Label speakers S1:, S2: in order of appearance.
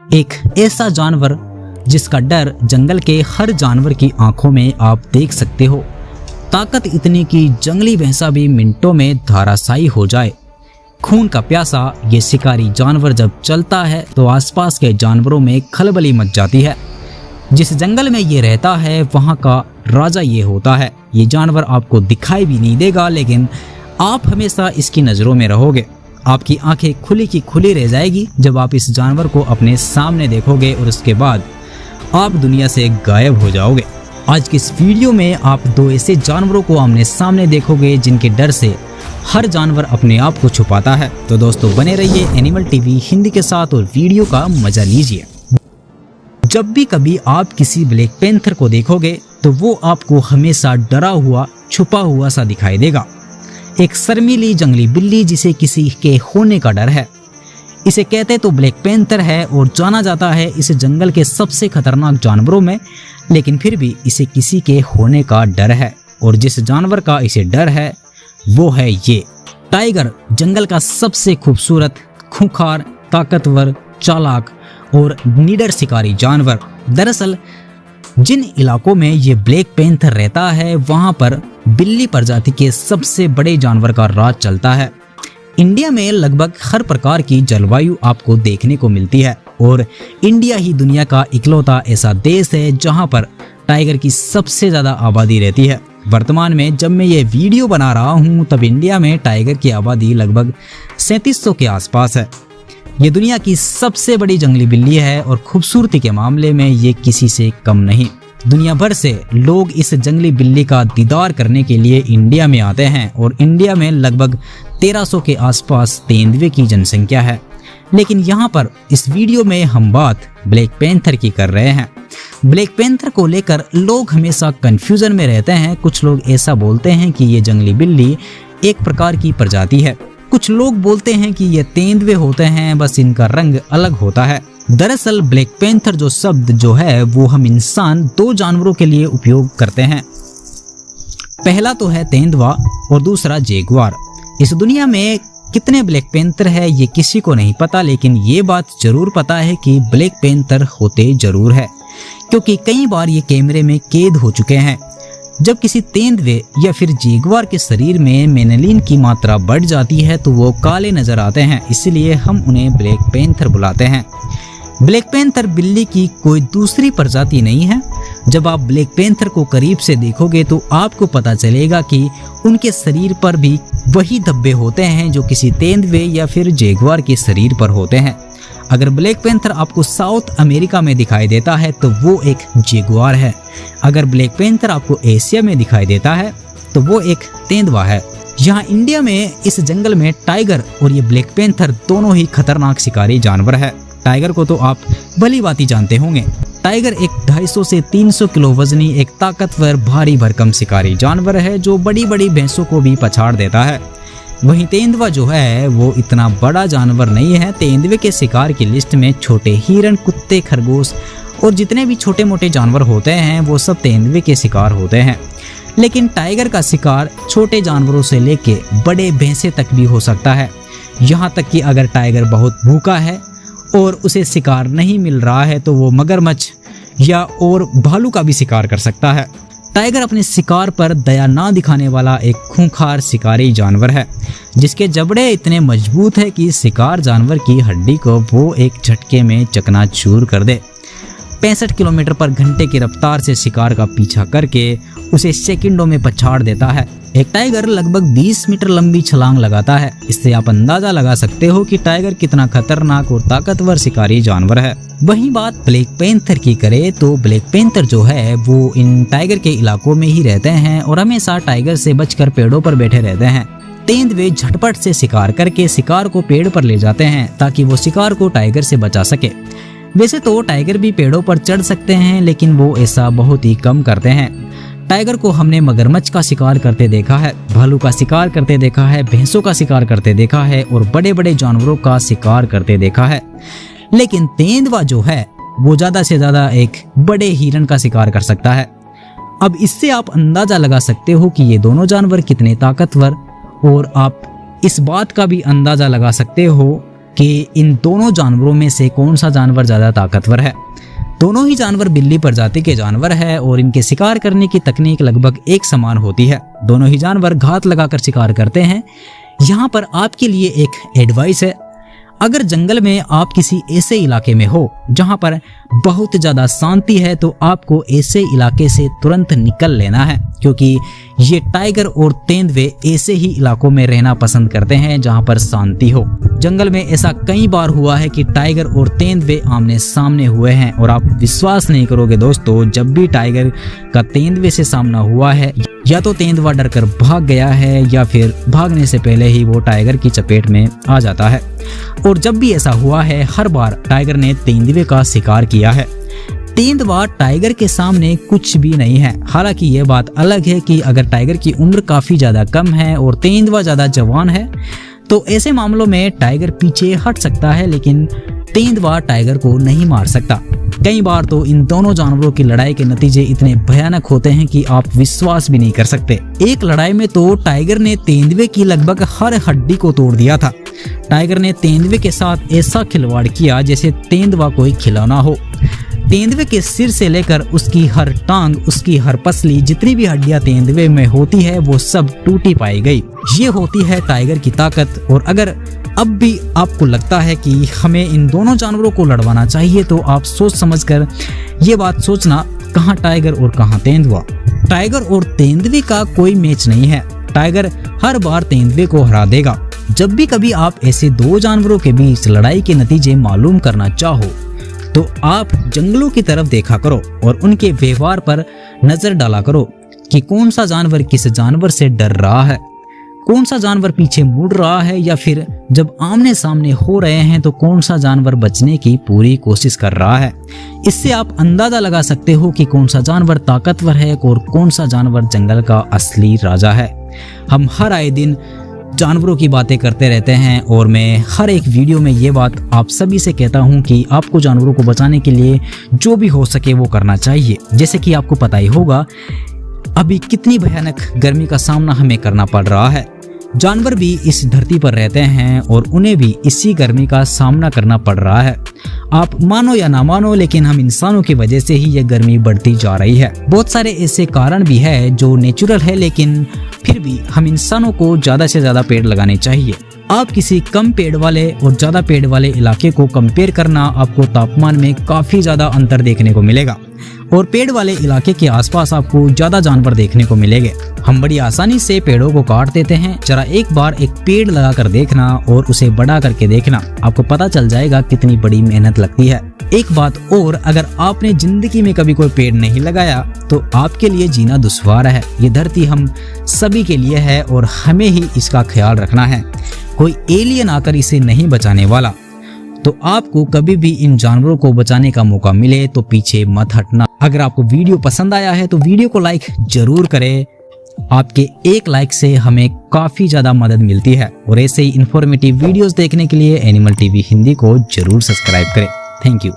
S1: एक ऐसा जानवर जिसका डर जंगल के हर जानवर की आंखों में आप देख सकते हो। ताकत इतनी कि जंगली भैंसा भी मिनटों में धराशायी हो जाए। खून का प्यासा ये शिकारी जानवर जब चलता है तो आसपास के जानवरों में खलबली मच जाती है। जिस जंगल में ये रहता है वहाँ का राजा ये होता है। ये जानवर आपको दिखाई भी नहीं देगा, लेकिन आप हमेशा इसकी नज़रों में रहोगे। आपकी आंखें खुली की खुली रह जाएगी जब आप इस जानवर को अपने सामने देखोगे और उसके बाद आप दुनिया से गायब हो जाओगे। आज की इस वीडियो में आप दो ऐसे जानवरों को आमने सामने देखोगे जिनके डर से हर जानवर अपने आप को छुपाता है। तो दोस्तों बने रहिए एनिमल टीवी हिंदी के साथ और वीडियो का मजा लीजिए। जब भी कभी आप किसी ब्लैक पैंथर को देखोगे तो वो आपको हमेशा डरा हुआ छुपा हुआ सा दिखाई देगा। एक शर्मीली जंगली बिल्ली जिसे किसी के होने का डर है। इसे कहते तो ब्लैक पैंथर है और जाना जाता है इस जंगल के सबसे खतरनाक जानवरों में, लेकिन फिर भी इसे किसी के होने का डर है। और जिस जानवर का इसे डर है वो है ये टाइगर, जंगल का सबसे खूबसूरत, खूंखार, ताकतवर, चालाक और निडर शिकारी जानवर। दरअसल जिन इलाकों में ये ब्लैक पैंथर रहता है वहाँ पर बिल्ली प्रजाति के सबसे बड़े जानवर का राज चलता है। इंडिया में लगभग हर प्रकार की जलवायु आपको देखने को मिलती है और इंडिया ही दुनिया का इकलौता ऐसा देश है जहाँ पर टाइगर की सबसे ज़्यादा आबादी रहती है। वर्तमान में जब मैं ये वीडियो बना रहा हूँ तब इंडिया में टाइगर की आबादी लगभग 3700 के आसपास है। ये दुनिया की सबसे बड़ी जंगली बिल्ली है और खूबसूरती के मामले में ये किसी से कम नहीं। दुनिया भर से लोग इस जंगली बिल्ली का दीदार करने के लिए इंडिया में आते हैं और इंडिया में लगभग 1300 के आसपास तेंदुए की जनसंख्या है। लेकिन यहाँ पर इस वीडियो में हम बात ब्लैक पैंथर की कर रहे हैं। ब्लैक पैंथर को लेकर लोग हमेशा कंफ्यूजन में रहते हैं। कुछ लोग ऐसा बोलते हैं कि ये जंगली बिल्ली एक प्रकार की प्रजाति है, कुछ लोग बोलते हैं कि ये तेंदुए होते हैं, बस इनका रंग अलग होता है। दरअसल ब्लैक पैंथर जो शब्द जो है वो हम इंसान दो जानवरों के लिए उपयोग करते हैं। पहला तो है तेंदुआ और दूसरा जैगुआर। इस दुनिया में कितने ब्लैक पैंथर है ये किसी को नहीं पता, लेकिन ये बात जरूर पता है कि ब्लैक पैंथर होते जरूर है, क्योंकि कई बार ये कैमरे में कैद हो चुके हैं। जब किसी तेंदुए या फिर जैगुआर के शरीर में मेलानिन की मात्रा बढ़ जाती है तो वो काले नजर आते हैं, इसलिए हम उन्हें ब्लैक पैंथर बुलाते हैं। ब्लैक पैंथर बिल्ली की कोई दूसरी प्रजाति नहीं है। जब आप ब्लैक पैंथर को करीब से देखोगे तो आपको पता चलेगा कि उनके शरीर पर भी वही धब्बे होते हैं जो किसी तेंदुए या फिर जैगुआर के शरीर पर होते हैं। अगर ब्लैक पैंथर आपको साउथ अमेरिका में दिखाई देता है तो वो एक जैगुआर है। अगर ब्लैक पैंथर आपको एशिया में दिखाई देता है तो वो एक तेंदुआ है। यहाँ इंडिया में इस जंगल में टाइगर और ये ब्लैक पैंथर दोनों ही खतरनाक शिकारी जानवर है। टाइगर को तो आप भली भांति जानते होंगे। टाइगर एक 250 से 300 किलो वजनी एक ताकतवर भारी भरकम शिकारी जानवर है जो बड़ी बड़ी भैंसों को भी पछाड़ देता है। वहीं तेंदुआ जो है वो इतना बड़ा जानवर नहीं है। तेंदुए के शिकार की लिस्ट में छोटे हिरण, कुत्ते, खरगोश और जितने भी छोटे मोटे जानवर होते हैं वो सब तेंदुए के शिकार होते हैं। लेकिन टाइगर का शिकार छोटे जानवरों से लेके बड़े भैंसे तक भी हो सकता है। यहाँ तक कि अगर टाइगर बहुत भूखा है और उसे शिकार नहीं मिल रहा है तो वो मगरमच्छ या और भालू का भी शिकार कर सकता है। टाइगर अपने शिकार पर दया ना दिखाने वाला एक खूंखार शिकारी जानवर है जिसके जबड़े इतने मजबूत है कि शिकार जानवर की हड्डी को वो एक झटके में चकनाचूर कर दे। 65 किलोमीटर पर घंटे की रफ्तार से शिकार का पीछा करके उसे सेकंडों में पछाड़ देता है। एक टाइगर लगभग 20 मीटर लंबी छलांग लगाता है। इससे आप अंदाजा लगा सकते हो कि टाइगर कितना खतरनाक और ताकतवर शिकारी जानवर है। वहीं बात ब्लैक पैंथर की करे तो ब्लैक पैंथर जो है वो इन टाइगर के इलाकों में ही रहते हैं और हमेशा टाइगर से बचकर पेड़ों पर बैठे रहते हैं। तेंदुए झटपट से शिकार करके शिकार को पेड़ पर ले जाते हैं ताकि वो शिकार को टाइगर से बचा सके। वैसे तो टाइगर भी पेड़ों पर चढ़ सकते हैं, लेकिन वो ऐसा बहुत ही कम करते हैं। टाइगर को हमने मगरमच्छ का शिकार करते देखा है, भालू का शिकार करते देखा है, भैंसों का शिकार करते देखा है और बड़े बड़े जानवरों का शिकार करते देखा है। लेकिन तेंदुआ जो है वो ज्यादा से ज्यादा एक बड़े हिरण का शिकार कर सकता है। अब इससे आप अंदाजा लगा सकते हो कि ये दोनों जानवर कितने ताकतवर, और आप इस बात का भी अंदाजा लगा सकते हो कि इन दोनों जानवरों में से कौन सा जानवर ज़्यादा ताकतवर है। दोनों ही जानवर बिल्ली प्रजाति के जानवर है और इनके शिकार करने की तकनीक लगभग एक समान होती है। दोनों ही जानवर घात लगाकर शिकार करते हैं। यहाँ पर आपके लिए एक एडवाइस है, अगर जंगल में आप किसी ऐसे इलाके में हो जहाँ पर बहुत ज़्यादा शांति है तो आपको ऐसे इलाके से तुरंत निकल लेना है, क्योंकि ये टाइगर और तेंदुए ऐसे ही इलाकों में रहना पसंद करते हैं जहाँ पर शांति हो। जंगल में ऐसा कई बार हुआ है कि टाइगर और तेंदुए आमने सामने हुए हैं और आप विश्वास नहीं करोगे दोस्तों, जब भी टाइगर का तेंदुए से सामना हुआ है या तो तेंदुआ डरकर भाग गया है या फिर भागने से पहले ही वो टाइगर की चपेट में आ जाता है। और जब भी ऐसा हुआ है हर बार टाइगर ने तेंदुए का शिकार किया है। तेंदुआ टाइगर के सामने कुछ भी नहीं है। हालांकि ये बात अलग है कि अगर टाइगर की उम्र काफी ज्यादा कम है और तेंदुआ ज्यादा जवान है तो ऐसे मामलों में टाइगर पीछे हट सकता है, लेकिन तेंदुआ टाइगर को नहीं मार सकता। कई बार तो इन दोनों जानवरों की लड़ाई के नतीजे इतने भयानक होते हैं कि आप विश्वास भी नहीं कर सकते। एक लड़ाई में तो टाइगर ने तेंदुए की लगभग हर हड्डी को तोड़ दिया था। टाइगर ने तेंदुए के साथ ऐसा खिलवाड़ किया जैसे तेंदुआ कोई खिलौना हो। तेंदुए के सिर से लेकर उसकी हर टांग, उसकी हर पसली, जितनी भी हड्डियां तेंदुए में होती है वो सब टूटी पाई गई। ये होती है टाइगर की ताकत। और अगर अब भी आपको लगता है कि हमें इन दोनों जानवरों को लड़वाना चाहिए तो आप सोच समझकर ये बात सोचना, कहाँ टाइगर और कहाँ तेंदुआ। टाइगर और तेंदुए का कोई मैच नहीं है। टाइगर हर बार तेंदुए को हरा देगा। जब भी कभी आप ऐसे दो जानवरों के बीच लड़ाई के नतीजे मालूम करना चाहो तो आप जंगलों की तरफ देखा करो और उनके व्यवहार पर नजर डाला करो कि कौन सा जानवर किस जानवर से डर रहा है, कौन सा जानवर पीछे मुड़ रहा है, या फिर जब आमने सामने हो रहे हैं तो कौन सा जानवर बचने की पूरी कोशिश कर रहा है। इससे आप अंदाजा लगा सकते हो कि कौन सा जानवर ताकतवर है और कौन सा जानवर जंगल का असली राजा है। हम हर आए दिन जानवरों की बातें करते रहते हैं और मैं हर एक वीडियो में ये बात आप सभी से कहता हूँ कि आपको जानवरों को बचाने के लिए जो भी हो सके वो करना चाहिए। जैसे कि आपको पता ही होगा अभी कितनी भयानक गर्मी का सामना हमें करना पड़ रहा है। जानवर भी इस धरती पर रहते हैं और उन्हें भी इसी गर्मी का सामना करना पड़ रहा है। आप मानो या ना मानो, लेकिन हम इंसानों की वजह से ही ये गर्मी बढ़ती जा रही है। बहुत सारे ऐसे कारण भी है जो नेचुरल है, लेकिन फिर भी हम इंसानों को ज्यादा से ज्यादा पेड़ लगाने चाहिए। आप किसी कम पेड़ वाले और ज्यादा पेड़ वाले इलाके को कंपेयर करना, आपको तापमान में काफी ज्यादा अंतर देखने को मिलेगा और पेड़ वाले इलाके के आसपास आपको ज्यादा जानवर देखने को मिलेंगे। हम बड़ी आसानी से पेड़ों को काट देते हैं। जरा एक बार एक पेड़ लगा कर देखना और उसे बड़ा करके देखना, आपको पता चल जाएगा कितनी बड़ी मेहनत लगती है। एक बात और, अगर आपने जिंदगी में कभी कोई पेड़ नहीं लगाया तो आपके लिए जीना दुश्वार है। ये धरती हम सभी के लिए है और हमें ही इसका ख्याल रखना है। कोई एलियन आकर इसे नहीं बचाने वाला। तो आपको कभी भी इन जानवरों को बचाने का मौका मिले तो पीछे मत हटना। अगर आपको वीडियो पसंद आया है तो वीडियो को लाइक जरूर करें। आपके एक लाइक से हमें काफी ज्यादा मदद मिलती है और ऐसे ही इंफॉर्मेटिव वीडियोस देखने के लिए एनिमल टीवी हिंदी को जरूर सब्सक्राइब करें। Thank you.